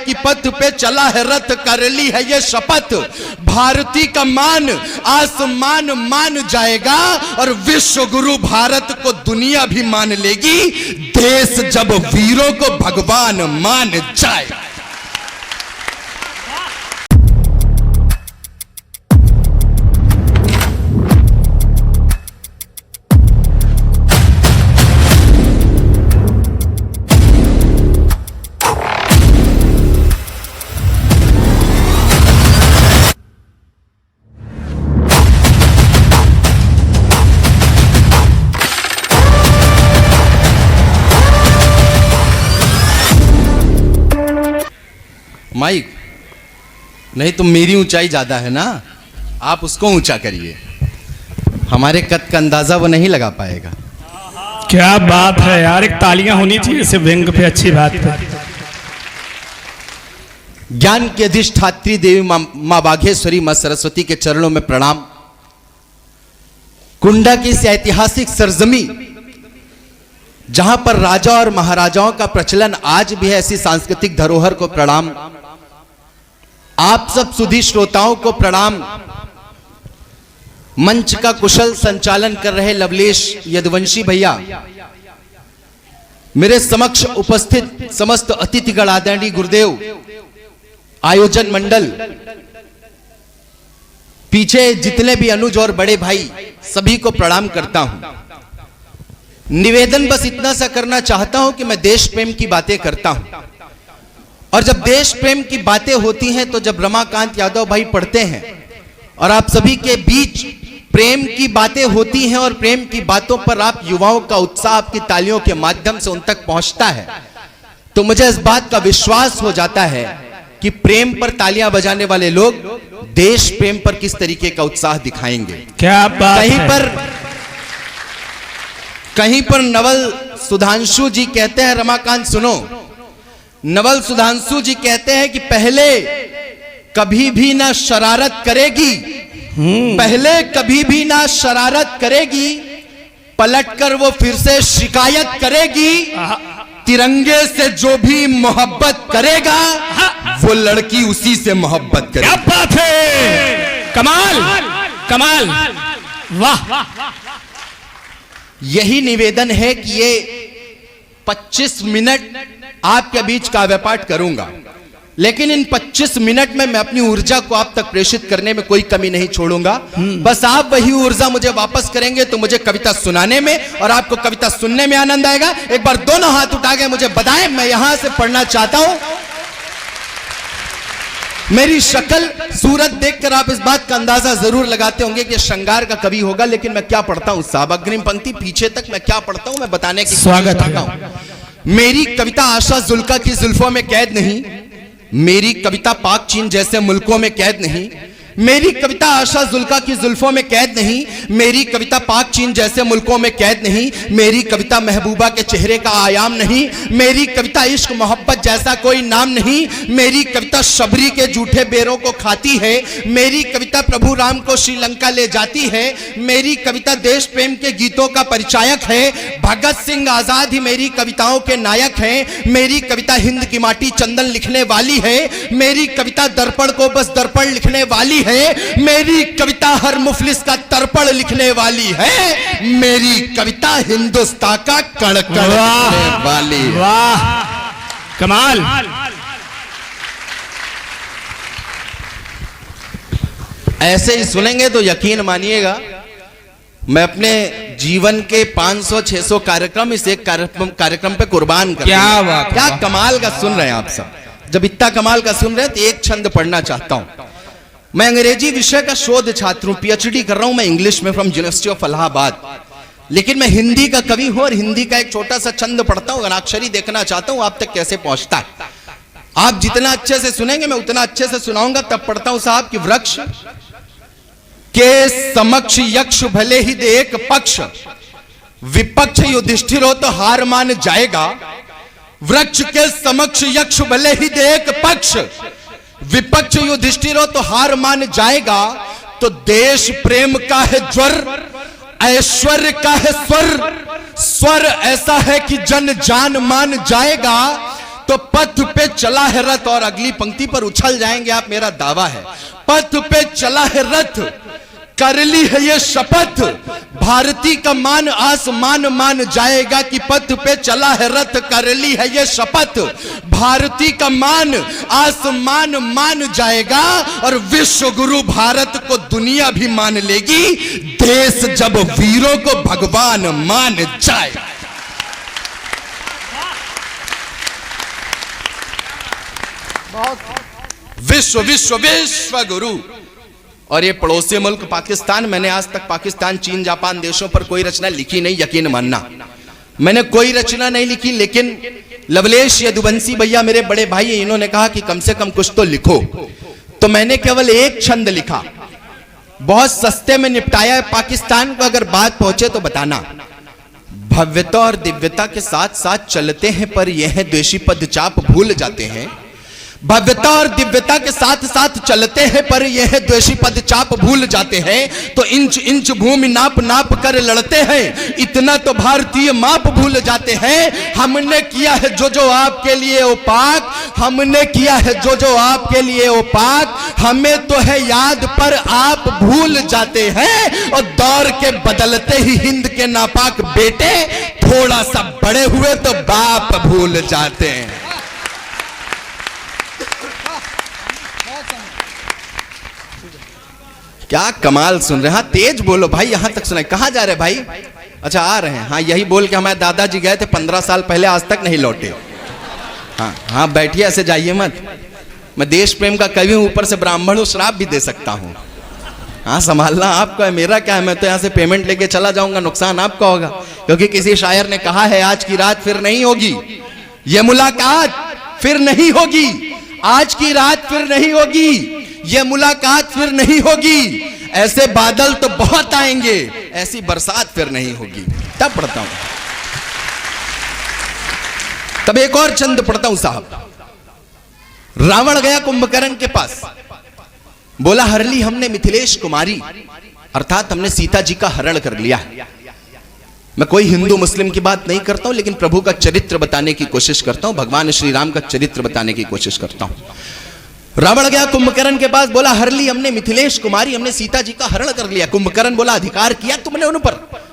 की पथ पे चला है रथ, कर ली है ये शपथ, भारती का मान आसमान मान जाएगा और विश्व गुरु भारत को दुनिया भी मान लेगी, देश जब वीरों को भगवान मान जाए। माइक नहीं तो मेरी ऊंचाई ज्यादा है ना, आप उसको ऊंचा करिए, हमारे कद का अंदाजा वो नहीं लगा पाएगा। क्या बात है यार, एक तालियां होनी चाहिए इस व्यंग पे, अच्छी बात है। ज्ञान की अधिष्ठात्री देवी मां बाघेश्वरी मां सरस्वती के चरणों में प्रणाम। कुंडा की इस ऐतिहासिक सरजमी जहां पर राजा और महाराजाओं का प्रचलन आज भी है, ऐसी सांस्कृतिक धरोहर को प्रणाम। आप सब सुधी श्रोताओं को प्रणाम। मंच का कुशल संचालन कर रहे लवलेश यदुवंशी भैया, मेरे समक्ष उपस्थित समस्त अतिथिगण आदरणीय गुरुदेव, आयोजन मंडल, पीछे जितने भी अनुज और बड़े भाई, सभी को प्रणाम करता हूं। निवेदन बस इतना सा करना चाहता हूं कि मैं देश प्रेम की बातें करता हूं, और जब देश प्रेम की बातें होती हैं तो जब रमाकांत यादव भाई पढ़ते हैं और आप सभी के बीच प्रेम की बातें होती हैं और प्रेम की बातों पर आप युवाओं का उत्साह आपकी तालियों के माध्यम से उन तक पहुंचता है, तो मुझे इस बात का विश्वास हो जाता है कि प्रेम पर तालियां बजाने वाले लोग देश प्रेम पर किस तरीके का उत्साह दिखाएंगे। क्या बात है। कहीं पर नवल सुधांशु जी कहते हैं, रमाकांत सुनो, नवल सुधांशु जी कहते हैं कि पहले कभी भी ना शरारत करेगी, पहले कभी भी ना शरारत करेगी, पलटकर वो फिर से शिकायत करेगी, तिरंगे से जो भी मोहब्बत करेगा वो लड़की उसी से मोहब्बत करेगी। क्या बात है, कमाल कमाल, वाह। यही निवेदन है कि ये 25 मिनट आपके बीच काव्य पाठ करूंगा, लेकिन इन 25 मिनट में मैं अपनी ऊर्जा को आप तक प्रेषित करने में कोई कमी नहीं छोड़ूंगा। बस आप वही ऊर्जा मुझे वापस करेंगे तो मुझे कविता सुनाने में और आपको कविता सुनने में आनंद आएगा। एक बार दोनों हाथ उठा के मुझे बताएं, मैं यहां से पढ़ना चाहता हूं। मेरी शक्ल सूरत देखकर आप इस बात का अंदाजा जरूर लगाते होंगे कि श्रृंगार का कवि होगा, लेकिन मैं क्या पढ़ता हूं साहब, अग्रिम पंक्ति पीछे तक मैं क्या पढ़ता हूं मैं बताने की स्वागत है। मेरी कविता आशा जुल्का की जुल्फों में कैद नहीं, मेरी कविता पाक चीन जैसे मुल्कों में कैद नहीं, मेरी कविता आशा जुल्का की जुल्फों में कैद नहीं, मेरी कविता पाक चीन जैसे मुल्कों में कैद नहीं, मेरी कविता महबूबा के चेहरे का आयाम नहीं, मेरी कविता इश्क मोहब्बत जैसा कोई नाम नहीं, मेरी कविता शबरी के झूठे बेरों को खाती है, मेरी कविता प्रभु राम को श्रीलंका ले जाती है, मेरी कविता देश प्रेम के गीतों का परिचायक है, भगत सिंह आजाद ही मेरी कविताओं के नायक हैं, मेरी कविता हिंद की माटी चंदन लिखने वाली है, मेरी कविता दर्पण को बस दर्पण लिखने वाली है, मेरी कविता हर मुफलिस का तर्पण लिखने वाली है, मेरी कविता हिंदुस्तान का कड़कड़ लिखने वाली है। वाह कमाल। ऐसे ही सुनेंगे तो यकीन मानिएगा मैं अपने जीवन के 500-600 कार्यक्रम इस एक कार्यक्रम पे कुर्बान कर। क्या बात, क्या कमाल का सुन रहे हैं आप सब। जब इतना कमाल का सुन रहे हैं तो एक छंद पढ़ना चाहता हूं। मैं अंग्रेजी विषय का शोध छात्र हूं, पीएचडी कर रहा हूं मैं इंग्लिश में फ्रॉम यूनिवर्सिटी ऑफ इलाहाबाद, लेकिन मैं हिंदी का कवि हूं और हिंदी का एक छोटा सा छंद पढ़ता हूं, अनाक्षरी देखना चाहता हूं आप तक कैसे पहुंचता है। आप जितना अच्छे से सुनेंगे मैं उतना अच्छे से सुनाऊंगा। तब पढ़ता हूं साहब कि वृक्ष के समक्ष यक्ष भले ही दे एक पक्ष, विपक्ष युधिष्ठिर हो तो हार मान जाएगा। वृक्ष के समक्ष यक्ष भले ही दे एक पक्ष, विपक्ष युधिष्ठिर हो तो हार मान जाएगा। तो देश प्रेम का है ज्वर, ऐश्वर्य का है स्वर, स्वर ऐसा है कि जन जान मान जाएगा। तो पथ पे चला है रथ, और अगली पंक्ति पर उछल जाएंगे आप, मेरा दावा है। पथ पे चला है रथ, कर ली है ये शपथ, भारती का मान आसमान मान जाएगा कि पथ पे चला है रथ, कर ली है ये शपथ, भारती का मान आसमान मान जाएगा, और विश्व गुरु भारत को दुनिया भी मान लेगी, देश जब वीरों को भगवान मान जाए। विश्व विश्व विश्व गुरु। और ये पड़ोसी मुल्क पाकिस्तान, मैंने आज तक पाकिस्तान, चीन, जापान देशों पर कोई रचना लिखी नहीं, यकीन मानना, मैंने कोई रचना नहीं लिखी। लेकिन लवलेश यदुवंशी भैया मेरे बड़े भाई, इन्होंने कहा कि कम से कम कुछ तो लिखो, तो मैंने केवल एक छंद लिखा, बहुत सस्ते में निपटाया है। पाकिस्तान को अगर बात पहुंचे तो बताना। भव्यता और दिव्यता के साथ साथ चलते हैं, पर यह द्वेषी पदचाप भूल जाते हैं। भव्यता और दिव्यता के साथ साथ चलते हैं, पर यह द्वेषी पदचाप भूल जाते हैं। तो इंच इंच भूमि नाप नाप कर लड़ते हैं, इतना तो भारतीय माप भूल जाते हैं। हमने किया है जो जो आपके लिए ओ पाक, हमने किया है जो जो आपके लिए ओ पाक, हमें तो है याद पर आप भूल जाते हैं। और दौर के बदलते ही हिंद के नापाक बेटे, थोड़ा सा बड़े हुए तो बाप भूल जाते हैं। क्या कमाल सुन रहे हैं। हाँ तेज बोलो भाई, यहां तक सुनाई। कहां जा रहे भाई? अच्छा आ रहे हैं। हाँ यही बोल के हमारे दादाजी गए थे 15 साल पहले, आज तक नहीं लौटे। हाँ हाँ बैठिए, ऐसे जाइए मत। मैं देश प्रेम का कवि हूं, ऊपर से ब्राह्मण हूं, श्राप भी दे सकता हूं। हाँ संभालना आपका है, मेरा क्या है। मैं तो यहाँ से पेमेंट लेके चला जाऊंगा, नुकसान आपका होगा। क्योंकि किसी शायर ने कहा है, आज की रात फिर नहीं होगी, ये मुलाकात फिर नहीं होगी, आज की रात फिर नहीं होगी, ये मुलाकात फिर नहीं होगी। ऐसे बादल तो बहुत आएंगे, ऐसी बरसात फिर नहीं होगी। तब पढ़ता हूं, तब एक और छंद पढ़ता हूं साहब। रावण गया कुंभकर्ण के पास, बोला हर ली हमने मिथिलेश कुमारी, अर्थात हमने सीता जी का हरण कर लिया है। मैं कोई हिंदू मुस्लिम की बात नहीं करता हूं, लेकिन प्रभु का चरित्र बताने की कोशिश करता हूं, भगवान श्री राम का चरित्र बताने की कोशिश करता हूं। रावण गया कुंभकर्ण के पास, बोला हर ली हमने मिथिलेश कुमारी, हमने सीता जी का हरण कर लिया। कुंभकर्ण बोला अधिकार किया तुमने उन पर?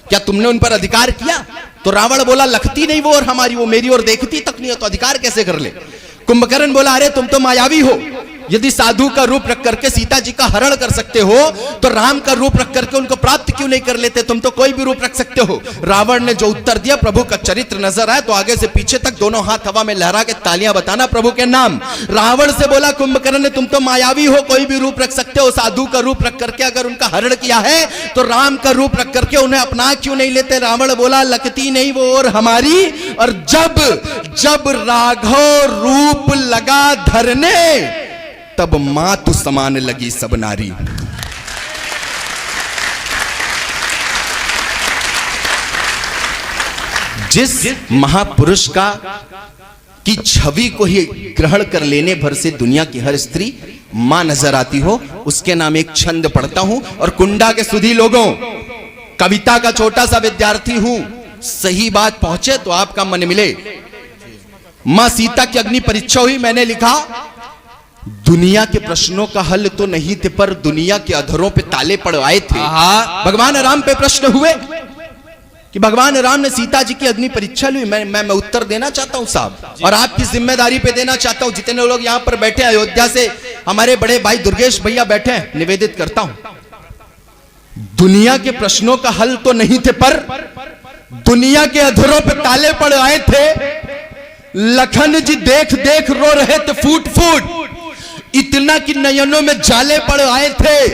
क्या तुमने उन पर अधिकार किया? तो रावण बोला लगती नहीं वो और हमारी, वो मेरी और देखती तक नहीं है, तो अधिकार कैसे कर ले? कुंभकर्ण बोला अरे तुम तो मायावी हो, यदि साधु का रूप रख करके सीता जी का हरण कर सकते हो, तो राम का रूप रख करके उनको प्राप्त क्यों नहीं कर लेते? तुम तो कोई भी रूप रख सकते हो। रावण ने जो उत्तर दिया, प्रभु का चरित्र नजर आए तो आगे से पीछे तक दोनों हाथ हवा में लहरा के तालियां बताना प्रभु के नाम। रावण से बोला कुंभकर्ण ने तुम तो मायावी हो, कोई भी रूप रख सकते हो, साधु का रूप रख करके अगर उनका हरण किया है तो राम का रूप रख करके उन्हें अपना क्यों नहीं लेते? रावण बोला लगती नहीं वो और हमारी। और जब जब राघव रूप लगा धरने, तब मातु समान लगी सब नारी। जिस महापुरुष का की छवि को ही ग्रहण कर लेने भर से दुनिया की हर स्त्री मां नजर आती हो, उसके नाम एक छंद पढ़ता हूं। और कुंडा के सुधी लोगों, कविता का छोटा सा विद्यार्थी हूं, सही बात पहुंचे तो आपका मन मिले। मां सीता की अग्नि परीक्षा हुई, मैंने लिखा दुनिया के प्रश्नों का हल तो नहीं थे, पर दुनिया के अधरों पे ताले पड़ आए थे। भगवान राम पे प्रश्न हुए कि भगवान राम ने सीता जी की अग्नि परीक्षा ली। मैं उत्तर देना चाहता हूं साहब, और आपकी जिम्मेदारी पे देना चाहता हूं। जितने लोग यहां पर बैठे, अयोध्या से हमारे बड़े भाई दुर्गेश भैया बैठे हैं, निवेदित करता हूं, दुनिया के प्रश्नों का हल तो नहीं थे, पर दुनिया के अधरों पे ताले पड़ आए थे। लखन जी देख देख रो रहे थे फूट फूट, इतना कि नयनों में जाले पड़ आए थे।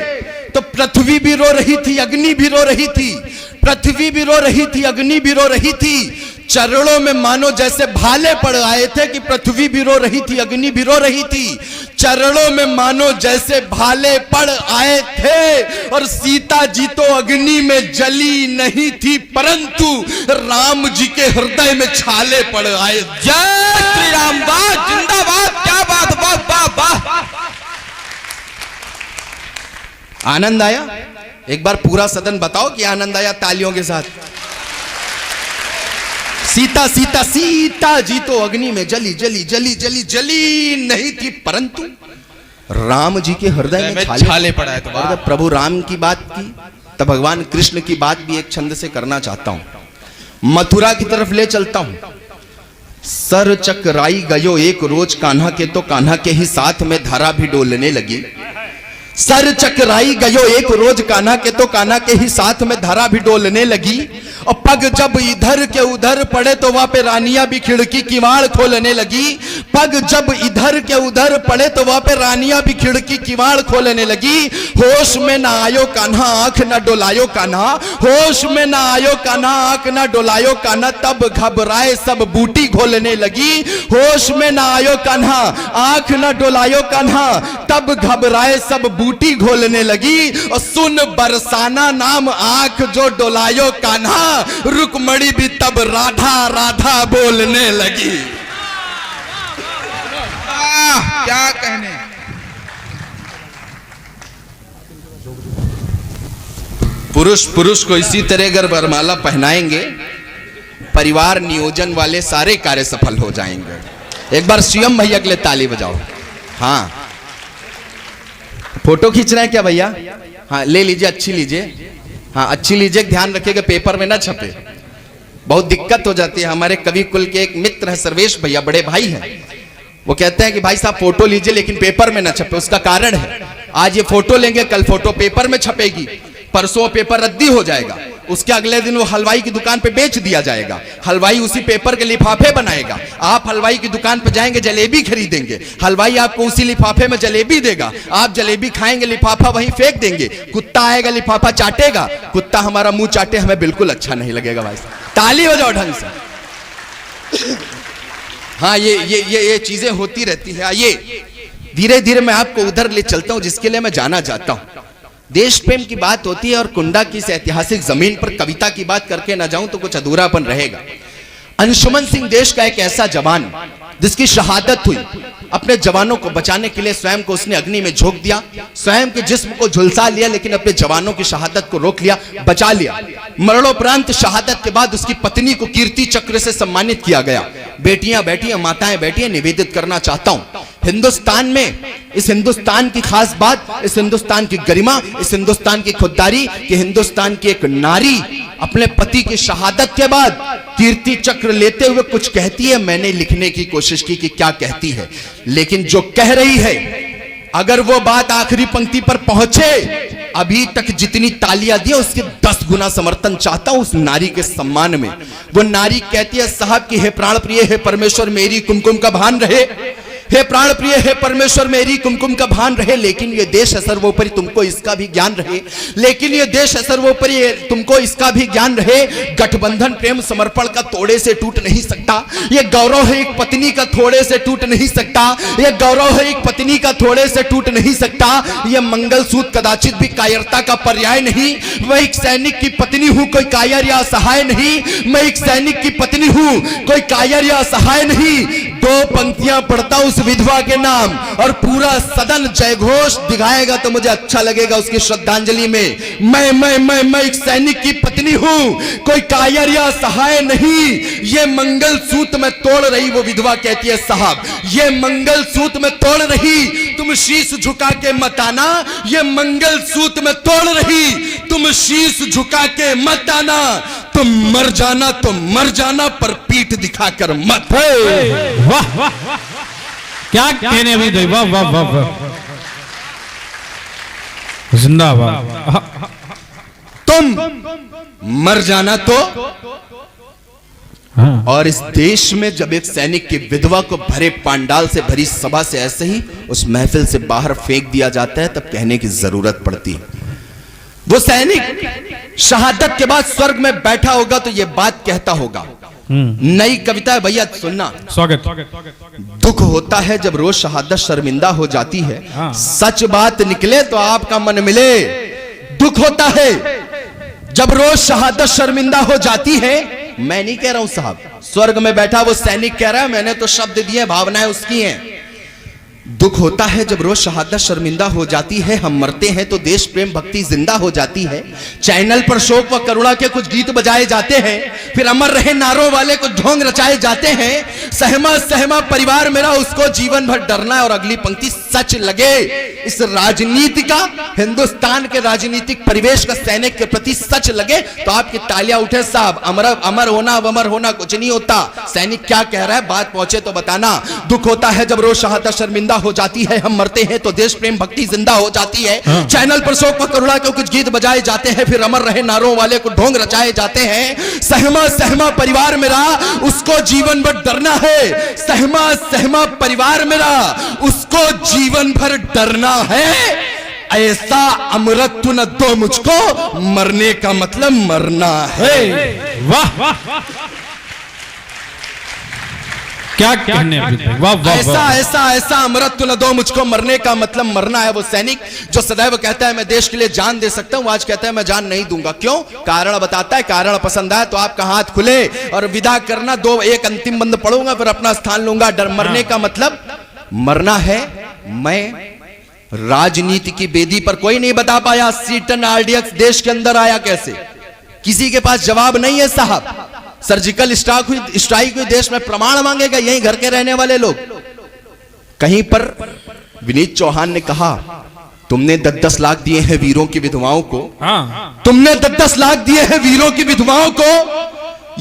तो पृथ्वी भी रो रही थी, अग्नि भी रो रही थी, पृथ्वी भी रो रही थी, अग्नि भी रो रही थी। चरणों में मानो जैसे भाले पड़ आए थे कि पृथ्वी भी रो रही थी, अग्नि भी रो रही थी। चरणों में मानो जैसे भाले पड़ आए थे। और सीता जी तो अग्नि में जली नहीं थी, परंतु राम जी के हृदय में छाले पड़ आए। जय श्री राम, वाह जिंदाबाद, क्या बात, वाह वाह वाह। आनंद आया? एक बार पूरा सदन बताओ कि आनंद आया तालियों के साथ। सीता सीता सीता जी तो अग्नि में जली जली जली जली जली नहीं थी, परंतु राम जी के हृदय में छाले पड़ा है। तो और जब प्रभु राम की बात की तब भगवान कृष्ण की बात भी एक छंद से करना चाहता हूं। मथुरा की तरफ ले चलता हूं। सर चकराई गयो एक रोज कान्हा के, तो कान्हा के ही साथ में धारा भी डोलने लगी। सर चकराई गयो एक रोज कान्हा के, तो कान्हा के ही साथ में धारा भी डोलने लगी। और पग जब इधर के उधर पड़े तो वहां पे रानियां भी खिड़की किवाड़ खोलने लगी। पग जब इधर के उधर पड़े तो वहां पे रानियां भी खिड़की किवाड़ खोलने लगी। होश में ना आयो कान्हा आंख ना डोलायो कान्हा, होश में ना आयो कान्हा आंख ना डोलायो कान्हा, तब घबराए सब बूटी घोलने लगी। होश में ना आयो कान्हा आंख ना डोलायो कान्हा, तब घबराए सब बूटी घोलने लगी। और सुन बरसाना नाम आंख जो डोलायो कान्हा, रुकमणी भी तब राधा राधा बोलने लगी। क्या कहने। पुरुष पुरुष को इसी तरह अगर वरमाला पहनाएंगे, परिवार नियोजन वाले सारे कार्य सफल हो जाएंगे। एक बार सीएम भैया के लिए ताली बजाओ। हाँ, फोटो खींचना है क्या भैया? हाँ ले लीजिए, अच्छी लीजिए। हाँ अच्छी लीजिए, ध्यान रखिएगा पेपर में ना छपे, बहुत दिक्कत हो जाती है। हमारे कवि कुल के एक मित्र है सर्वेश भैया, बड़े भाई हैं, वो कहते हैं कि भाई साहब फोटो लीजिए लेकिन पेपर में ना छपे। उसका कारण है, आज ये फोटो लेंगे कल फोटो पेपर में छपेगी, परसों पेपर रद्दी हो जाएगा, उसके अगले दिन वो हलवाई की दुकान पे बेच दिया जाएगा। हलवाई उसी पेपर के लिफाफे बनाएगा, आप हलवाई की दुकान पे जाएंगे जलेबी खरीदेंगे, हलवाई आपको उसी लिफाफे में जलेबी देगा, आप जलेबी खाएंगे लिफाफा वहीं फेंक देंगे। कुत्ता आएगा लिफाफा चाटेगा, कुत्ता हमारा मुंह चाटे हमें बिल्कुल अच्छा नहीं लगेगा। भाई ताली बजाओ ढंग से। हाँ ये चीजें होती रहती है। ये धीरे धीरे मैं आपको उधर ले चलता हूं जिसके लिए मैं जाना चाहता हूं। देश प्रेम की बात होती है और कुंडा की इस ऐतिहासिक जमीन पर कविता की बात करके ना जाऊं तो कुछ अधूरापन रहेगा। अंशुमन सिंह देश का एक ऐसा जवान जिसकी शहादत हुई, अपने जवानों को बचाने के लिए स्वयं को उसने अग्नि में झोंक दिया, स्वयं के जिस्म को झुलसा लिया, लेकिन अपने जवानों की शहादत को रोक लिया, बचा लिया। मरणोपरांत शहादत के बाद उसकी पत्नी को कीर्ति चक्र से सम्मानित किया गया। बेटियां बैठी हैं, माताएं बैठी हैं, निवेदित करना चाहता हूं हिंदुस्तान में, इस हिंदुस्तान की खास बात, इस हिंदुस्तान की गरिमा, इस हिंदुस्तान की खुददारी कि हिंदुस्तान की एक नारी अपने पति की शहादत के बाद कीर्ति चक्र लेते हुए कुछ कहती है। मैंने लिखने की कोशिश की कि क्या कहती है, लेकिन जो कह रही है अगर वो बात आखिरी पंक्ति पर पहुंचे, अभी तक जितनी तालियां दी उसके 10 गुना समर्थन चाहता हूं उस नारी के सम्मान में। वो नारी कहती है, साहब की हे प्राण प्रिय, हे परमेश्वर मेरी कुमकुम का भान रहे, हे प्राण प्रिय, हे परमेश्वर मेरी कुमकुम का भान रहे, लेकिन ये देश है सर्वोपरि तुमको इसका भी ज्ञान रहे, लेकिन ये देश है सर्वोपरि तुमको इसका भी ज्ञान रहे। गठबंधन प्रेम समर्पण का तोड़े से टूट नहीं सकता, ये गौरव है एक पत्नी का थोड़े से टूट नहीं सकता, ये गौरव है एक पत्नी का थोड़े से टूट नहीं सकता। ये मंगलसूत्र कदाचित भी कायरता का पर्याय नहीं। मैं एक सैनिक की पत्नी हूं, कोई कायर या असहाय नहीं। मैं एक सैनिक की पत्नी हूं, कोई कायर या असहाय नहीं। 2 पंक्तियां पढ़ता उस विधवा के नाम और पूरा सदन जयघोष दिखाएगा तो मुझे अच्छा लगेगा उसकी श्रद्धांजलि में। मैं एक सैनिक की पत्नी हूं, कोई कायर या सहाय नहीं। ये मंगलसूत्र में तोड़ रही वो विधवा कहती है, साहब ये मंगलसूत्र में तोड़ रही, तुम शीश झुका के मत आना। ये मंगलसूत्र में तोड़ रही, तुम शीश झुका के मत आना। तुम मर जाना तो मर जाना, पर पीठ दिखाकर मत। वाह वाह, क्या कहने अभी दे, वाह वाह वाह वाह, जिंदाबाद। तुम मर जाना तो। हाँ। और इस देश में जब एक सैनिक की विधवा को भरे पांडाल से भरी सभा से ऐसे ही उस महफिल से बाहर फेंक दिया जाता है, तब कहने की जरूरत पड़ती है। वो सैनिक शहादत के बाद स्वर्ग में बैठा होगा तो ये बात कहता होगा। नई कविता है भैया, सुनना। स्वागत। दुख होता है जब रोज शहादत शर्मिंदा हो जाती है, हाँ। सच बात निकले तो आपका मन मिले। दुख होता है जब रोज शहादत शर्मिंदा हो जाती है। मैं नहीं कह रहा हूं साहब, स्वर्ग में बैठा वो सैनिक कह रहा है, मैंने तो शब्द दिए, भावनाएं उसकी हैं। दुख होता है जब रोज शहादत शर्मिंदा हो जाती है, हम मरते हैं तो देश प्रेम भक्ति जिंदा हो जाती है। चैनल पर शोक व करुणा के कुछ गीत बजाए जाते हैं, फिर अमर रहे नारों वाले कुछ ढोंग रचाए जाते हैं। सहमा सहमा परिवार मेरा, उसको जीवन भर डरना है। और अगली पंक्ति सच लगे इस राजनीति का, हिंदुस्तान के राजनीतिक परिवेश का सैनिक के प्रति सच लगे तो आपकी तालियां उठे साहब। अमर होना अमर होना कुछ नहीं होता। सैनिक क्या कह रहा है, बात पहुंचे तो बताना। दुख होता है जब रोज शहादत शर्मिंदा हो जाती है, हम मरते हैं तो देश प्रेम भक्ति जिंदा हो जाती है। चैनल पर शोक व करुणा के कुछ गीत बजाए जाते हैं, फिर अमर रहे नारों वाले को ढोंग रचाए जाते हैं। सहमा सहमा परिवार मेरा, उसको जीवन भर डरना है। सहमा सहमा परिवार मेरा, उसको जीवन भर डरना है। ऐसा अमृत न दो मुझको, मरने का मतलब मरना है। वाह क्या कहने, वाह वाह ऐसा ऐसा ऐसा अमृत न दो मुझको, मरने का मतलब मरना है। वो सैनिक जो सदैव कहता है मैं देश के लिए जान दे सकता हूं, आज कहता है मैं जान नहीं दूंगा। क्यों? कारण बताता है। कारण पसंद आए तो आपका हाथ खुले और विदा करना। एक अंतिम बंद पढ़ूंगा फिर अपना स्थान लूंगा। डर मरने का मतलब मरना है। मैं राजनीति की बेदी पर कोई नहीं बता पाया सीटन आरडीएक्स देश के अंदर आया कैसे, किसी के पास जवाब नहीं है साहब। सर्जिकल स्ट्राइक हुई देश में, प्रमाण मांगेगा यहीं घर के रहने वाले लोग। कहीं पर विनीत चौहान ने कहा तुमने 10-10 लाख दिए हैं वीरों की विधवाओं को, तुमने 10-10 लाख दिए हैं वीरों की विधवाओं को,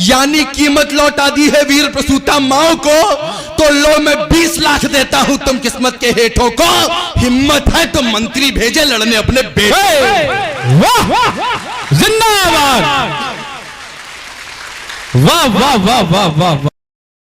यानी कीमत लौटा दी है वीर प्रसूता माओ को। तो लो मैं 20 लाख देता हूं तुम किस्मत के हेठों को। हिम्मत है तो मंत्री भेजे लड़ने अपने बेटे। जिंदाबाद, वाह वाह वाह वाह वाह।